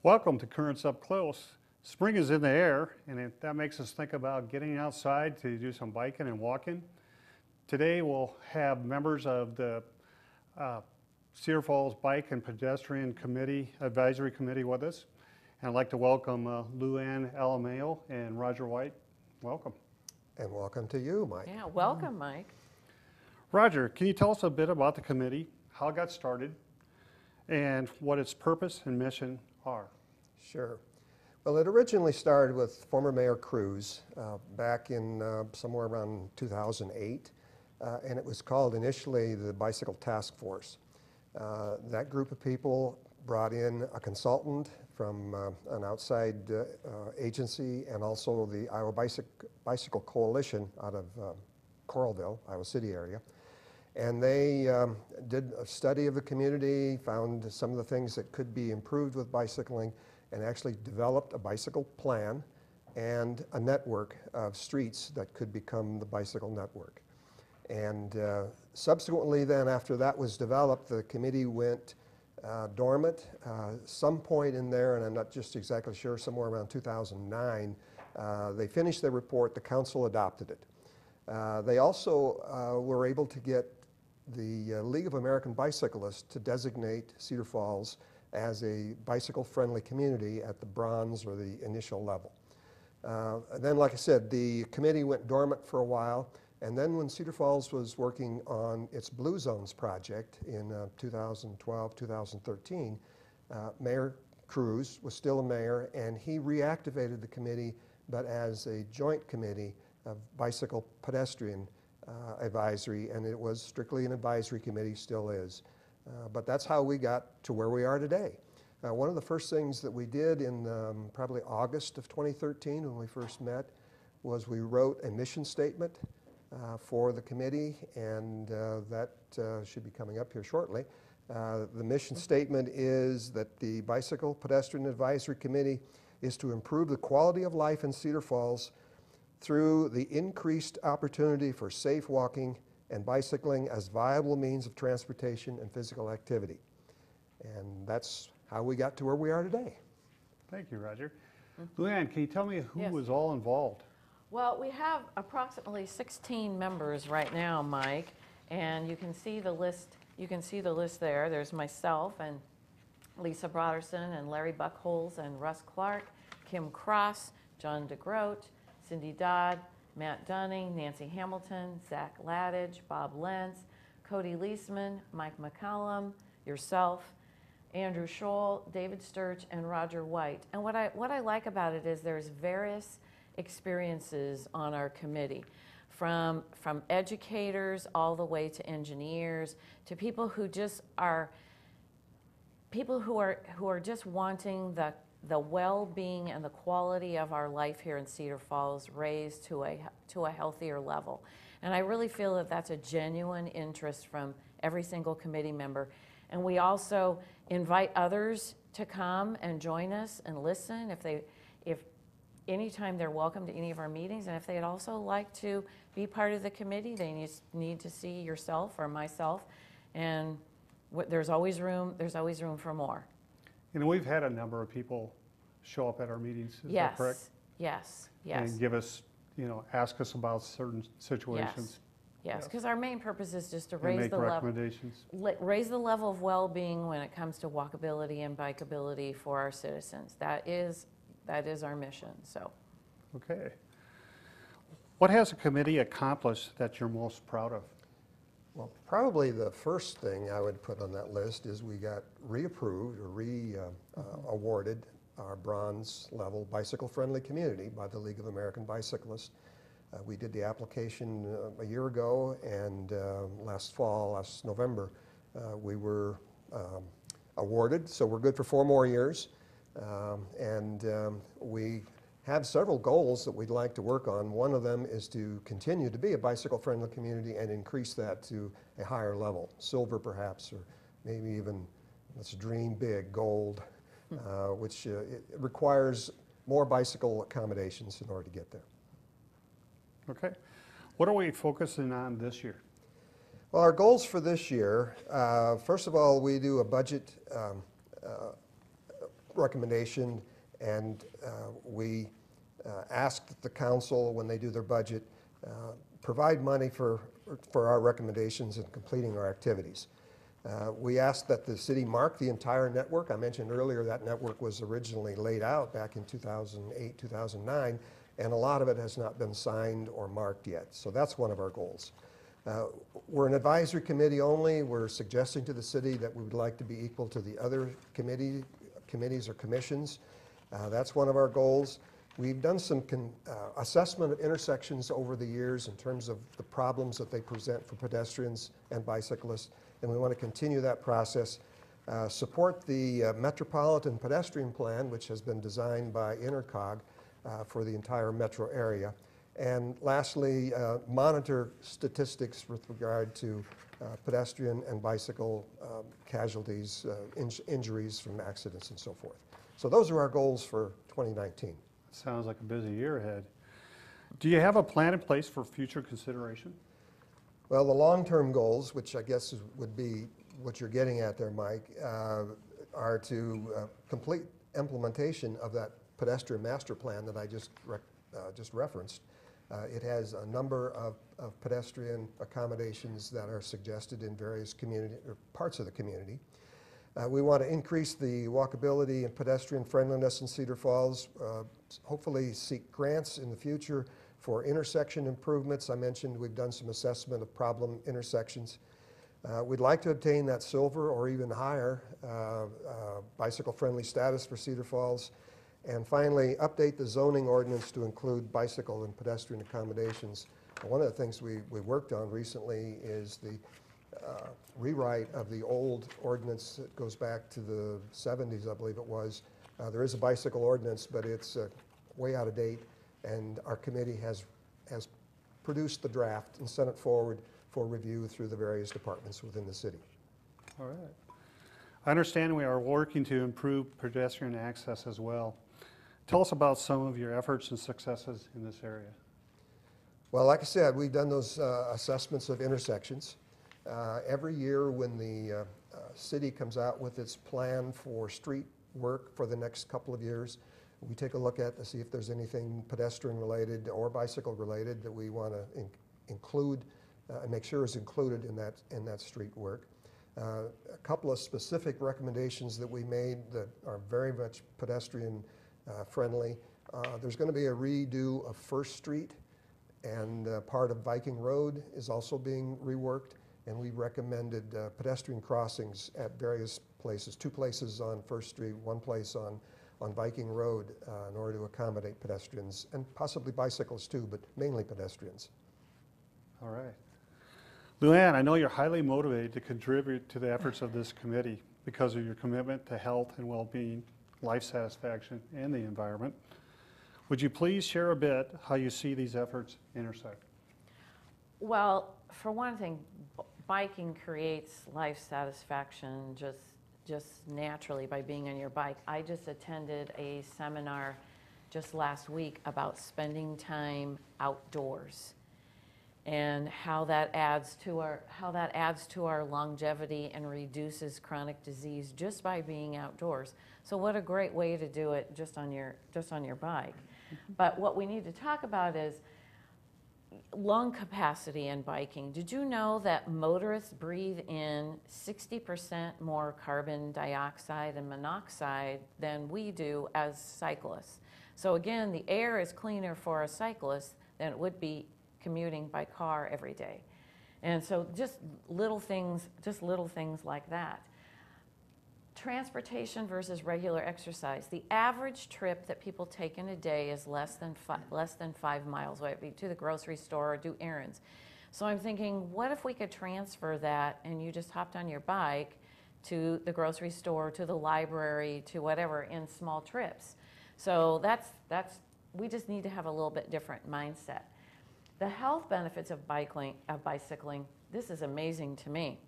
Welcome to Currents Up Close. Spring is in the air, and that makes us think about getting outside to do some biking and walking. Today we'll have members of the Cedar Falls Bike and Pedestrian Committee, Advisory Committee with us. And I'd like to welcome Lou-Ann Alameo and Roger White. Welcome. And welcome to you, Mike. Yeah, welcome, Mike. Roger, can you tell us a bit about the committee, how it got started, and what its purpose and mission are? Sure. Well, it originally started with former Mayor Cruz back in somewhere around 2008, and it was called initially the Bicycle Task Force. That group of people brought in a consultant from an outside agency and also the Iowa Bicycle Coalition out of Coralville, Iowa City area. And they did a study of the community, found some of the things that could be improved with bicycling, and actually developed a bicycle plan and a network of streets that could become the bicycle network. And subsequently then, after that was developed, the committee went dormant. Some point in there, and I'm not just exactly sure, somewhere around 2009, they finished their report, the council adopted it. They also were able to get the League of American Bicyclists to designate Cedar Falls as a bicycle-friendly community at the bronze or the initial level. Then, like I said, the committee went dormant for a while, and then when Cedar Falls was working on its Blue Zones project in 2012, 2013, Mayor Cruz was still a mayor, and he reactivated the committee, but as a joint committee of bicycle pedestrian advisory, and it was strictly an advisory committee, still is. But that's how we got to where we are today. One of the first things that we did in probably August of 2013 when we first met was we wrote a mission statement for the committee, and that should be coming up here shortly. The mission statement is that the Bicycle Pedestrian Advisory Committee is to improve the quality of life in Cedar Falls through the increased opportunity for safe walking and bicycling as viable means of transportation and physical activity. And that's how we got to where we are today. Thank you, Roger. Lou-Ann, can you tell me who Yes. was all involved? Well, we have approximately 16 members right now, Mike, and you can see the list. You can see the list there. There's myself and Lisa Broderson and Larry Buckholes and Russ Clark, Kim Cross, John DeGroat, Cindy Dodd, Matt Dunning, Nancy Hamilton, Zach Ladage, Bob Lentz, Cody Leisman, Mike McCallum, yourself, Andrew Scholl, David Sturch, and Roger White. And what I like about it is there's various experiences on our committee, from educators all the way to engineers, to people who just are just wanting the well-being and the quality of our life here in Cedar Falls raised to a healthier level. And I really feel that that's a genuine interest from every single committee member. And we also invite others to come and join us and listen if anytime they're welcome to any of our meetings. And if they'd also like to be part of the committee, they need to see yourself or myself. And there's always room for more. And we've had a number of people show up at our meetings, is that correct? Yes. And give us, ask us about certain situations. Yes, because our main purpose is just to And raise make the level. recommendations. Raise the level of well-being when it comes to walkability and bikeability for our citizens. That is our mission. So, Okay. What has the committee accomplished that you're most proud of? Well, probably the first thing I would put on that list is we got reapproved or awarded our bronze level bicycle-friendly community by the League of American Bicyclists. We did the application a year ago, and last November, we were awarded, so we're good for 4 more years. We have several goals that we'd like to work on. One of them is to continue to be a bicycle-friendly community and increase that to a higher level, silver perhaps, or maybe even, let's dream big, gold, which it requires more bicycle accommodations in order to get there. Okay. What are we focusing on this year? Well, our goals for this year, first of all, we do a budget recommendation, and we ask that the council, when they do their budget, provide money for our recommendations in completing our activities. We ask that the city mark the entire network. I mentioned earlier that network was originally laid out back in 2008, 2009, and a lot of it has not been signed or marked yet. So that's one of our goals. We're an advisory committee only. We're suggesting to the city that we would like to be equal to the other committees or commissions. That's one of our goals. We've done some assessment of intersections over the years in terms of the problems that they present for pedestrians and bicyclists, and we want to continue that process. Support the Metropolitan Pedestrian Plan, which has been designed by Intercog for the entire metro area. And lastly, monitor statistics with regard to pedestrian and bicycle casualties, injuries from accidents and so forth. So those are our goals for 2019. Sounds like a busy year ahead. Do you have a plan in place for future consideration? Well, the long-term goals, which I guess would be what you're getting at there, Mike, are to complete implementation of that pedestrian master plan that I just referenced. It has a number of pedestrian accommodations that are suggested in various parts of the community. We want to increase the walkability and pedestrian friendliness in Cedar Falls, hopefully seek grants in the future for intersection improvements. I mentioned we've done some assessment of problem intersections. We'd like to obtain that silver or even higher bicycle-friendly status for Cedar Falls. And finally, update the zoning ordinance to include bicycle and pedestrian accommodations. One of the things we worked on recently is the rewrite of the old ordinance that goes back to the 70s, I believe it was. There is a bicycle ordinance, but it's way out of date, and our committee has produced the draft and sent it forward for review through the various departments within the city. All right. I understand we are working to improve pedestrian access as well. Tell us about some of your efforts and successes in this area. Well, like I said, we've done those assessments of intersections. Every year when the city comes out with its plan for street work for the next couple of years, we take a look at to see if there's anything pedestrian related or bicycle related that we want to include and make sure is included in that street work. A couple of specific recommendations that we made that are very much pedestrian friendly. There's going to be a redo of First Street, and part of Viking Road is also being reworked, and we recommended pedestrian crossings at various places, 2 places on First Street, 1 place on Viking Road in order to accommodate pedestrians and possibly bicyclists too, but mainly pedestrians. All right. Luann, I know you're highly motivated to contribute to the efforts of this committee because of your commitment to health and well-being, life satisfaction, and the environment. Would you please share a bit how you see these efforts intersect? Well, for one thing, biking creates life satisfaction just naturally by being on your bike. I just attended a seminar just last week about spending time outdoors and how that adds to our longevity and reduces chronic disease just by being outdoors. So what a great way to do it just on your bike. But what we need to talk about is lung capacity in biking. Did you know that motorists breathe in 60% more carbon dioxide and monoxide than we do as cyclists? So again, the air is cleaner for a cyclist than it would be commuting by car every day. And so just little things like that. Transportation versus regular exercise. The average trip that people take in a day is less than 5 miles, whether it be to the grocery store or do errands. So I'm thinking, what if we could transfer that and you just hopped on your bike to the grocery store, to the library, to whatever in small trips? So we just need to have a little bit different mindset. The health benefits of bicycling, this is amazing to me.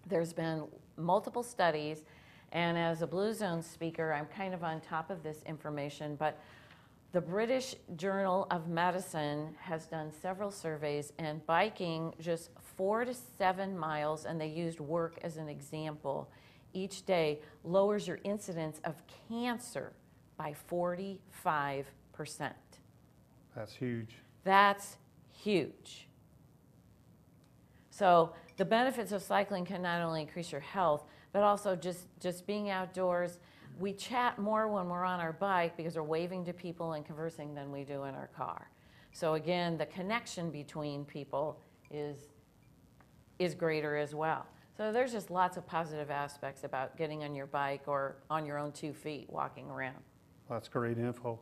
There's been multiple studies, and as a Blue Zone speaker, I'm kind of on top of this information, but the British Journal of Medicine has done several surveys, and biking just 4 to 7 miles, and they used work as an example, each day lowers your incidence of cancer by 45%. That's huge. That's huge. So the benefits of cycling can not only increase your health, but also just being outdoors. We chat more when we're on our bike because we're waving to people and conversing than we do in our car. So again, the connection between people is greater as well. So there's just lots of positive aspects about getting on your bike or on your own 2 feet walking around. That's great info.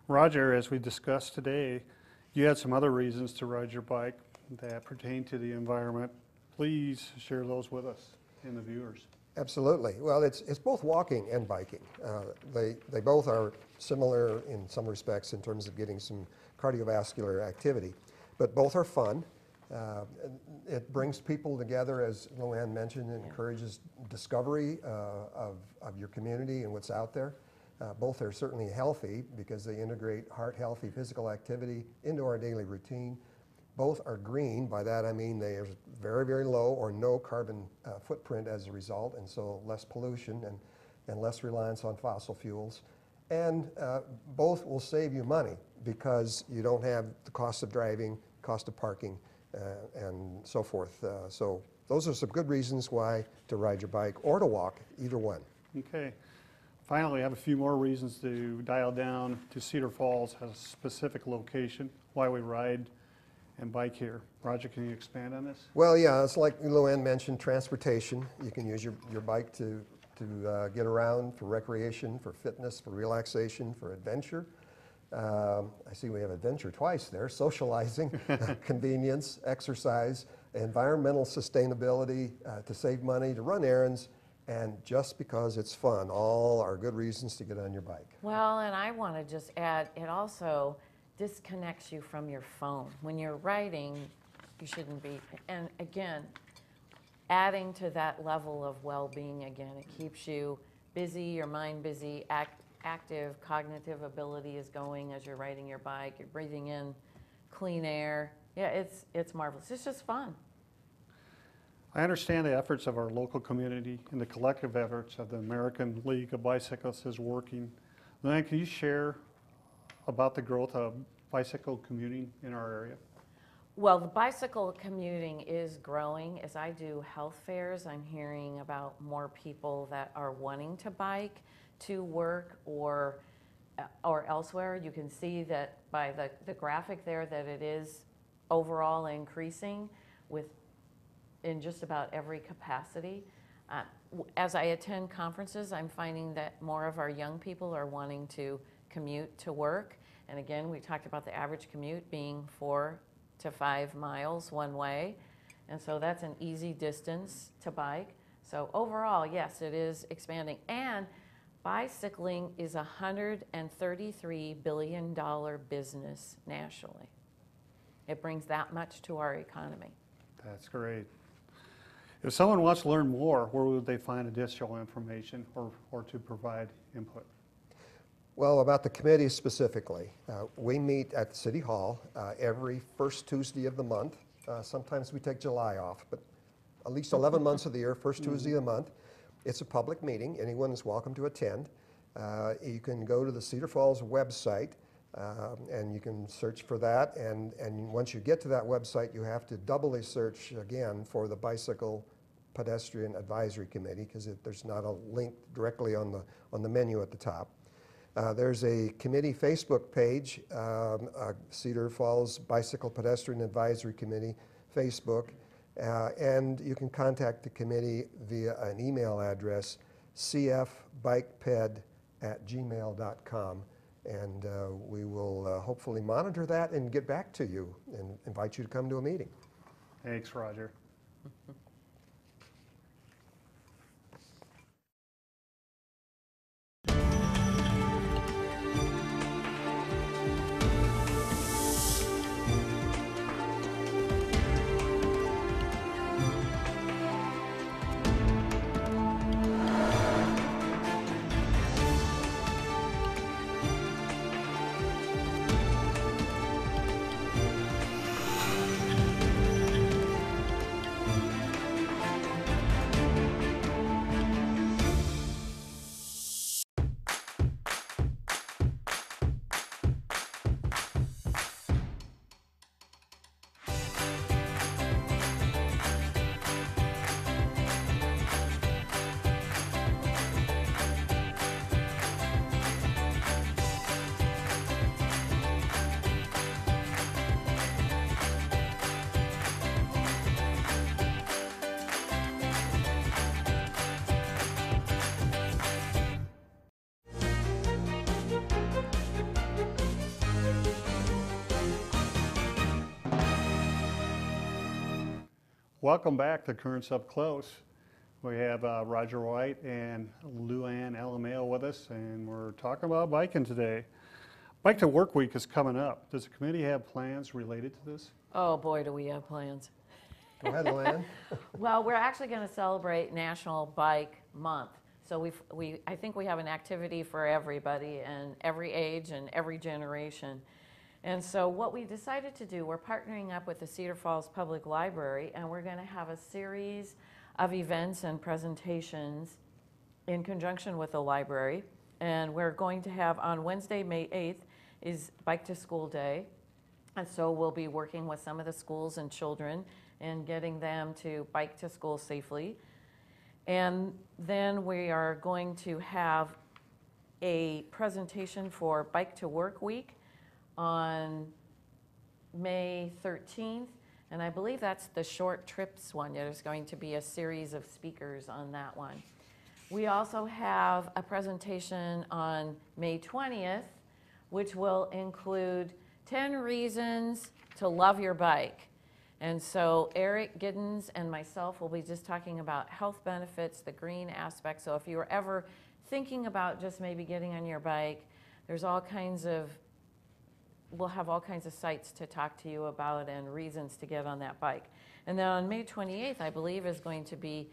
Roger, as we discussed today, you had some other reasons to ride your bike that pertain to the environment. Please share those with us and the viewers. Absolutely. Well, it's both walking and biking. They both are similar in some respects in terms of getting some cardiovascular activity, but both are fun. It brings people together, as Luann mentioned. It encourages discovery of your community and what's out there. Both are certainly healthy because they integrate heart-healthy physical activity into our daily routine. Both are green. By that I mean they are very, very low or no carbon footprint as a result, and so less pollution and less reliance on fossil fuels. And both will save you money because you don't have the cost of driving, cost of parking, and so forth. So those are some good reasons why to ride your bike or to walk, either one. Okay. Finally, I have a few more reasons to dial down to Cedar Falls, has a specific location, why we ride and bike here. Roger, can you expand on this? Well, yeah, it's like Luann mentioned, transportation. You can use your bike to get around for recreation, for fitness, for relaxation, for adventure. I see we have adventure twice there, socializing, convenience, exercise, environmental sustainability, to save money, to run errands, and just because it's fun. All are good reasons to get on your bike. Well, and I want to just add, it also disconnects you from your phone. When you're riding, you shouldn't be, and again, adding to that level of well-being again, it keeps you busy, your mind busy, active, cognitive ability is going as you're riding your bike, you're breathing in clean air. Yeah, it's marvelous. It's just fun. I understand the efforts of our local community and the collective efforts of the American League of Bicyclists is working. Luann, can you share about the growth of bicycle commuting in our area? Well, the bicycle commuting is growing. As I do health fairs, I'm hearing about more people that are wanting to bike to work or elsewhere. You can see that by the graphic there that it is overall increasing in just about every capacity. As I attend conferences, I'm finding that more of our young people are wanting to commute to work. And again, we talked about the average commute being 4 to 5 miles one way. And so that's an easy distance to bike. So overall, yes, it is expanding. And bicycling is a $133 billion business nationally. It brings that much to our economy. That's great. If someone wants to learn more, where would they find additional information or to provide input? Well, about the committee specifically, we meet at City Hall every first Tuesday of the month. Sometimes we take July off, but at least 11 months of the year, first Tuesday of the month. It's a public meeting. Anyone is welcome to attend. You can go to the Cedar Falls website and you can search for that. And once you get to that website, you have to doubly search again for the Bicycle Pedestrian Advisory Committee because there's not a link directly on the menu at the top. There's a committee Facebook page, Cedar Falls Bicycle Pedestrian Advisory Committee Facebook, and you can contact the committee via an email address, cfbikeped@gmail.com, and we will hopefully monitor that and get back to you and invite you to come to a meeting. Thanks, Roger. Welcome back to Currents Up Close. We have Roger White and Luann Alameo with us, and we're talking about biking today. Bike to Work Week is coming up. Does the committee have plans related to this? Oh, boy, do we have plans. Go ahead, Luann. Well, we're actually going to celebrate National Bike Month. So I think we have an activity for everybody and every age and every generation. And so what we decided to do, we're partnering up with the Cedar Falls Public Library, and we're going to have a series of events and presentations in conjunction with the library. And we're going to have on Wednesday, May 8th, is Bike to School Day. And so we'll be working with some of the schools and children and getting them to bike to school safely. And then we are going to have a presentation for Bike to Work Week on May 13th, and I believe that's the short trips one. There's going to be a series of speakers on that one. We also have a presentation on May 20th, which will include 10 reasons to love your bike. And so Eric Giddens and myself will be just talking about health benefits, the green aspect. So if you were ever thinking about just maybe getting on your bike, there's all kinds of we'll have all kinds of sites to talk to you about and reasons to get on that bike. And then on May 28th, I believe, is going to be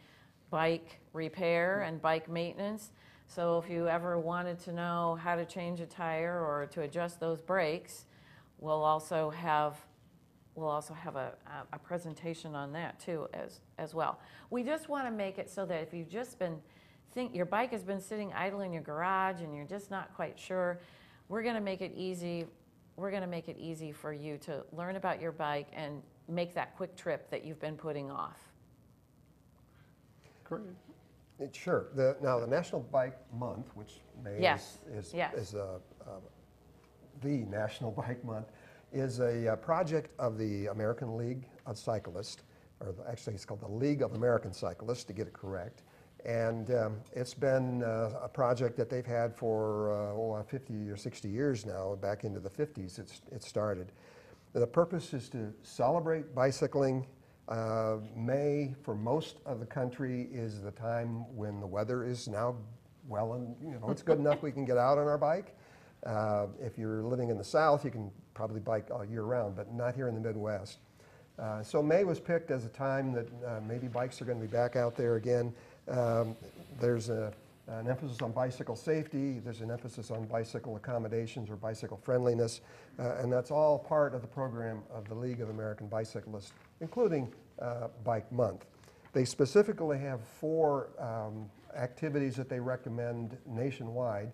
bike repair and bike maintenance. So if you ever wanted to know how to change a tire or to adjust those brakes, we'll also have a presentation on that too as well. We just want to make it so that if you've just been your bike has been sitting idle in your garage and you're just not quite sure, we're going to make it easy. We're going to make it easy for you to learn about your bike and make that quick trip that you've been putting off. Great. Sure. Now, the National Bike Month, which May Yes. is Yes. the National Bike Month, is a project of the American League of Cyclists, or actually it's called the League of American Cyclists, to get it correct. And it's been a project that they've had for 50 or 60 years now. Back into the 50s it started. The purpose is to celebrate bicycling. May, for most of the country, is the time when the weather is now well, and it's good enough we can get out on our bike. If you're living in the South, you can probably bike all year round, but not here in the Midwest. So May was picked as a time that maybe bikes are going to be back out there again. There's an emphasis on bicycle safety, there's an emphasis on bicycle accommodations or bicycle friendliness, and that's all part of the program of the League of American Bicyclists, including Bike Month. They specifically have 4 activities that they recommend nationwide,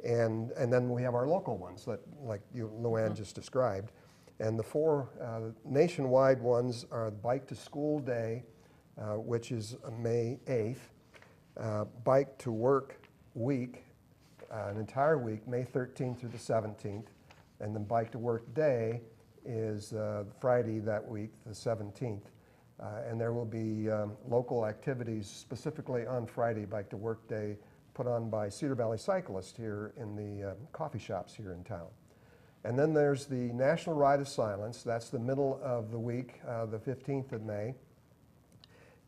and then we have our local ones that, like Luann just described. And the 4 nationwide ones are Bike to School Day, which is May 8th, Bike to Work Week, an entire week, May 13th through the 17th, and then Bike to Work Day is Friday that week, the 17th. And there will be local activities specifically on Friday, Bike to Work Day, put on by Cedar Valley Cyclists here in the coffee shops here in town. And then there's the National Ride of Silence. That's the middle of the week, the 15th of May.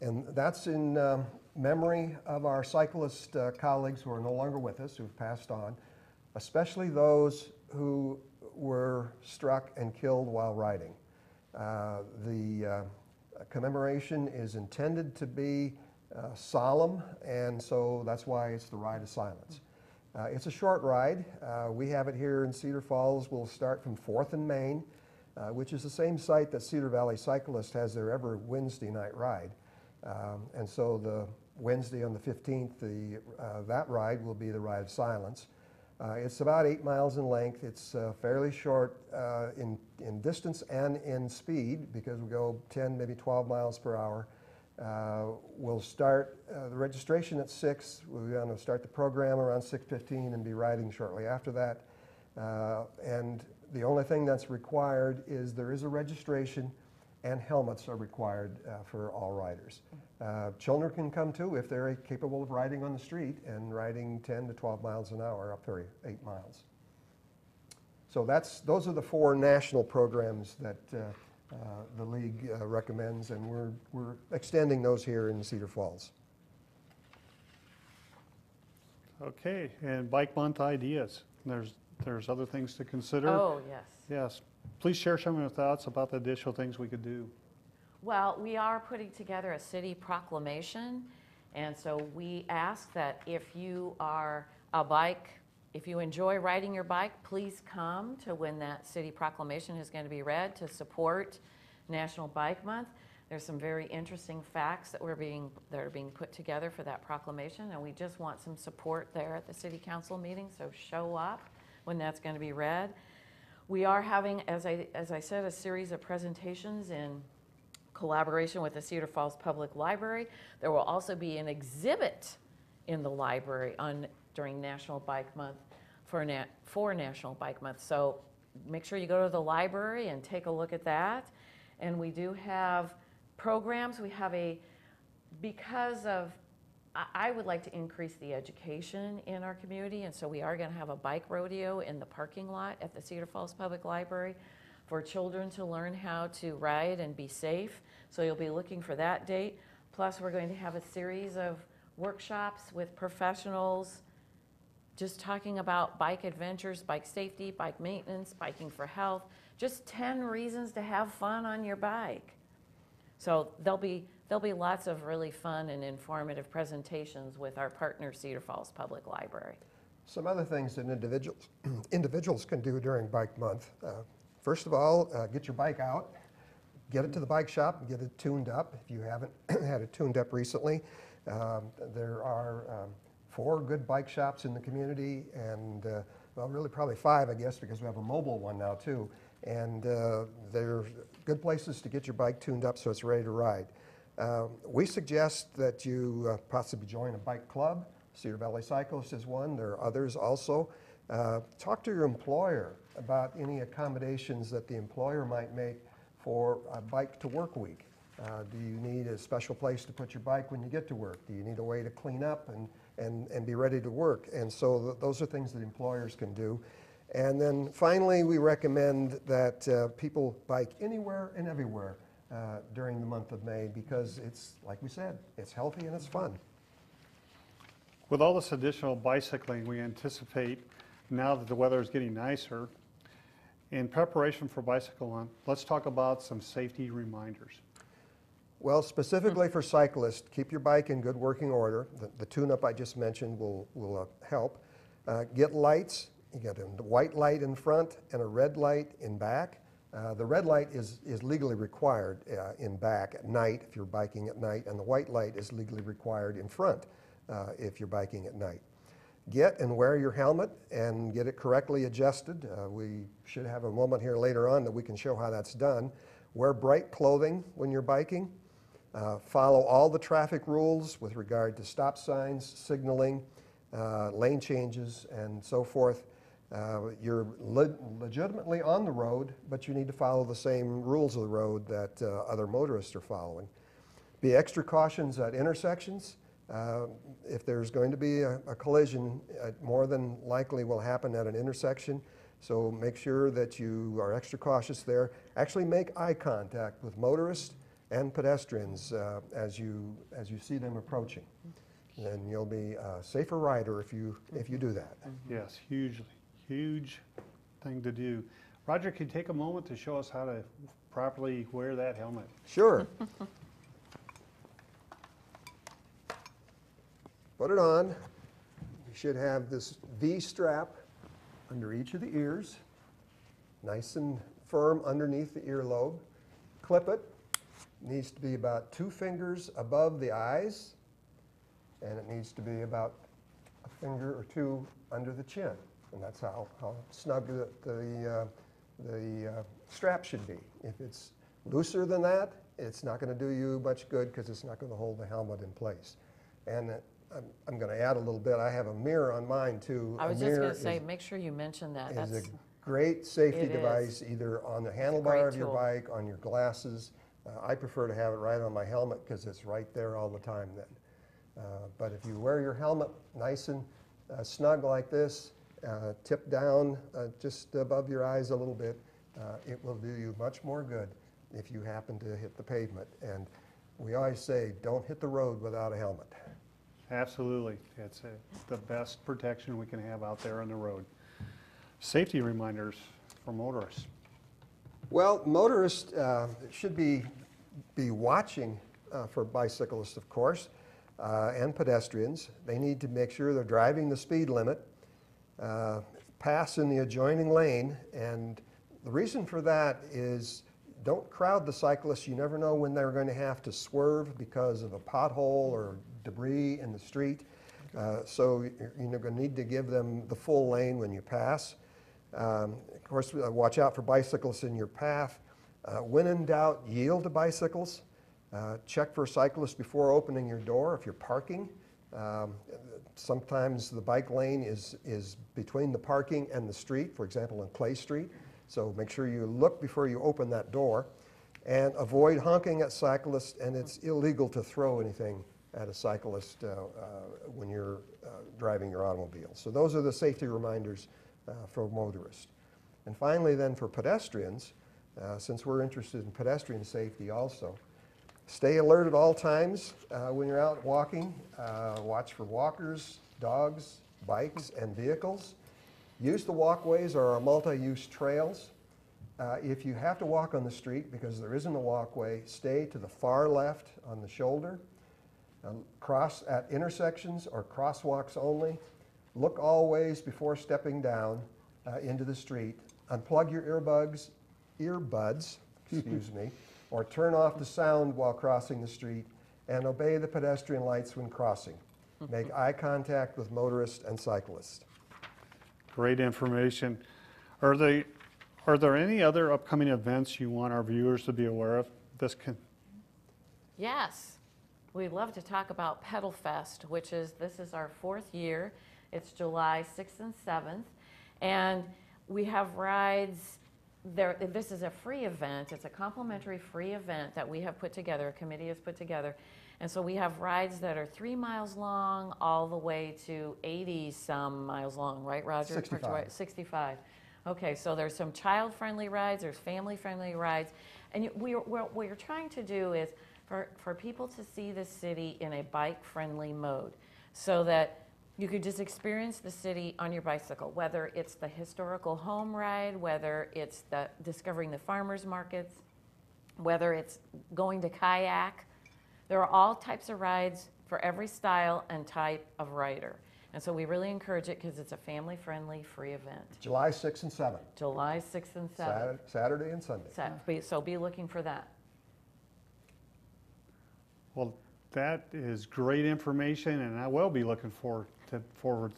And that's in memory of our cyclist colleagues who are no longer with us, who've passed on, especially those who were struck and killed while riding. The commemoration is intended to be solemn, and so that's why it's the Ride of Silence. It's a short ride. We have it here in Cedar Falls. We'll start from 4th and Main, which is the same site that Cedar Valley Cyclist has their every Wednesday night ride. And so the Wednesday on the 15th, that ride will be the Ride of Silence. It's about 8 miles in length. It's fairly short in distance and in speed, because we go 10, maybe 12 miles per hour. We'll start the registration at 6. We're going to start the program around 6:15 and be riding shortly after that. And the only thing that's required is there is a registration, and helmets are required for all riders. Children can come too if they're capable of riding on the street and riding 10 to 12 miles an hour up to 8 miles. So those are the 4 national programs that the league recommends, and we're extending those here in Cedar Falls. Okay, and Bike Month ideas. There's other things to consider. Oh, yes. Yes. Please share some of your thoughts about the additional things we could do. Well, we are putting together a city proclamation, and so we ask that if you are if you enjoy riding your bike, please come to when that city proclamation is going to be read to support National Bike Month. There's some very interesting facts that are being put together for that proclamation, and we just want some support there at the city council meeting, so show up when that's going to be read. We are having, as I said, a series of presentations in collaboration with the Cedar Falls Public Library. There will also be an exhibit in the library during National Bike Month for National Bike Month. So make sure you go to the library and take a look at that. And we do have programs. We have I would like to increase the education in our community, and so we are going to have a bike rodeo in the parking lot at the Cedar Falls Public Library for children to learn how to ride and be safe. So you'll be looking for that date. Plus, we're going to have a series of workshops with professionals just talking about bike adventures, bike safety, bike maintenance, biking for health, just 10 reasons to have fun on your bike. So there'll be lots of really fun and informative presentations with our partner, Cedar Falls Public Library. Some other things that individuals can do during Bike Month. First of all, get your bike out, get it to the bike shop and get it tuned up if you haven't had it tuned up recently. There are 4 good bike shops in the community, and well, really probably 5, I guess, because we have a mobile one now too. And they're good places to get your bike tuned up so it's ready to ride. We suggest that you possibly join a bike club. Cedar Valley Cyclist is one. There are others also. Talk to your employer about any accommodations that the employer might make for a bike to work week. Do you need a special place to put your bike when you get to work? Do you need a way to clean up and be ready to work? And so those are things that employers can do. And then finally, we recommend that people bike anywhere and everywhere during the month of May, because it's, like we said, it's healthy and it's fun. With all this additional bicycling, we anticipate now that the weather is getting nicer. In preparation for Bicycle Month, let's talk about some safety reminders. Well, specifically for cyclists, keep your bike in good working order. The tune-up I just mentioned will help. Get lights. You get a white light in front and a red light in back. The red light is legally required in back at night if you're biking at night, and the white light is legally required in front if you're biking at night. Get and wear your helmet and get it correctly adjusted. We should have a moment here later on that we can show how that's done. Wear bright clothing when you're biking. Follow all the traffic rules with regard to stop signs, signaling, lane changes, and so forth. You're legitimately on the road, but you need to follow the same rules of the road that other motorists are following. Be extra cautious at intersections. If there's going to be a collision, more than likely will happen at an intersection. So make sure that you are extra cautious there. Actually make eye contact with motorists and pedestrians as you see them approaching. And you'll be a safer rider if you do that. Yes, huge thing to do. Roger, can you take a moment to show us how to properly wear that helmet? Sure. Put it on. You should have this V strap under each of the ears, nice and firm underneath the earlobe. Clip it. Needs to be about 2 fingers above the eyes, and it needs to be about a finger or 2 under the chin. And that's how snug the strap should be. If it's looser than that, it's not going to do you much good because it's not going to hold the helmet in place. And I'm going to add a little bit. I have a mirror on mine too. I was just going to say, make sure you mention that. It's a great safety It device, is. either on the great handlebar of your tool. bike, on your glasses. I prefer to have it right on my helmet because it's right there all the time then. But if you wear your helmet nice and snug like this, tip down just above your eyes a little bit, it will do you much more good if you happen to hit the pavement. And we always say, don't hit the road without a helmet. Absolutely. It's the best protection we can have out there on the road. Safety reminders for motorists. Well, motorists should be watching for bicyclists, of course, and pedestrians. They need to make sure they're driving the speed limit, pass in the adjoining lane, and the reason for that is don't crowd the cyclists. You never know when they're going to have to swerve because of a pothole or debris in the street. So you're going to need to give them the full lane when you pass. Of course, watch out for bicyclists in your path. When in doubt, yield to bicycles. Check for cyclists before opening your door if you're parking. Sometimes the bike lane is between the parking and the street, for example, on Clay Street. So make sure you look before you open that door. And avoid honking at cyclists, and it's illegal to throw anything at a cyclist when you're driving your automobile. So those are the safety reminders for motorists. And finally then for pedestrians, since we're interested in pedestrian safety also, stay alert at all times when you're out walking. Watch for walkers, dogs, bikes, and vehicles. Use the walkways or our multi-use trails. If you have to walk on the street because there isn't a walkway, stay to the far left on the shoulder. Cross at intersections or crosswalks only. Look always before stepping down into the street. Unplug your earbuds, excuse me, or turn off the sound while crossing the street, and obey the pedestrian lights when crossing. Make eye contact with motorists and cyclists. Great information. Are there any other upcoming events you want our viewers to be aware of? Yes, we'd love to talk about Pedal Fest, this is our 4th year. It's July 6th and 7th, and we have rides there. This is a free event. It's a complimentary free event that we have put together, a committee has put together. And so we have rides that are 3 miles long all the way to 80-some miles long, right, Roger? 65. 65. Okay, so there's some child-friendly rides, there's family-friendly rides. And what we're trying to do is for people to see the city in a bike-friendly mode so that you could just experience the city on your bicycle, whether it's the historical home ride, whether it's discovering the farmers markets, whether it's going to kayak. There are all types of rides for every style and type of rider. And so we really encourage it because it's a family-friendly, free event. July 6th and 7th. July 6th and 7th. Saturday and Sunday. So be looking for that. Well, that is great information, and I will be looking forward to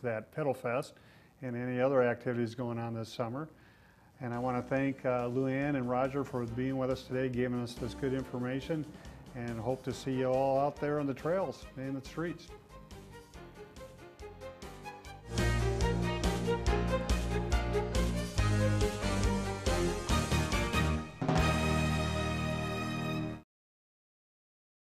that Pedal Fest and any other activities going on this summer. And I want to thank Luann and Roger for being with us today, giving us this good information, and hope to see you all out there on the trails and the streets.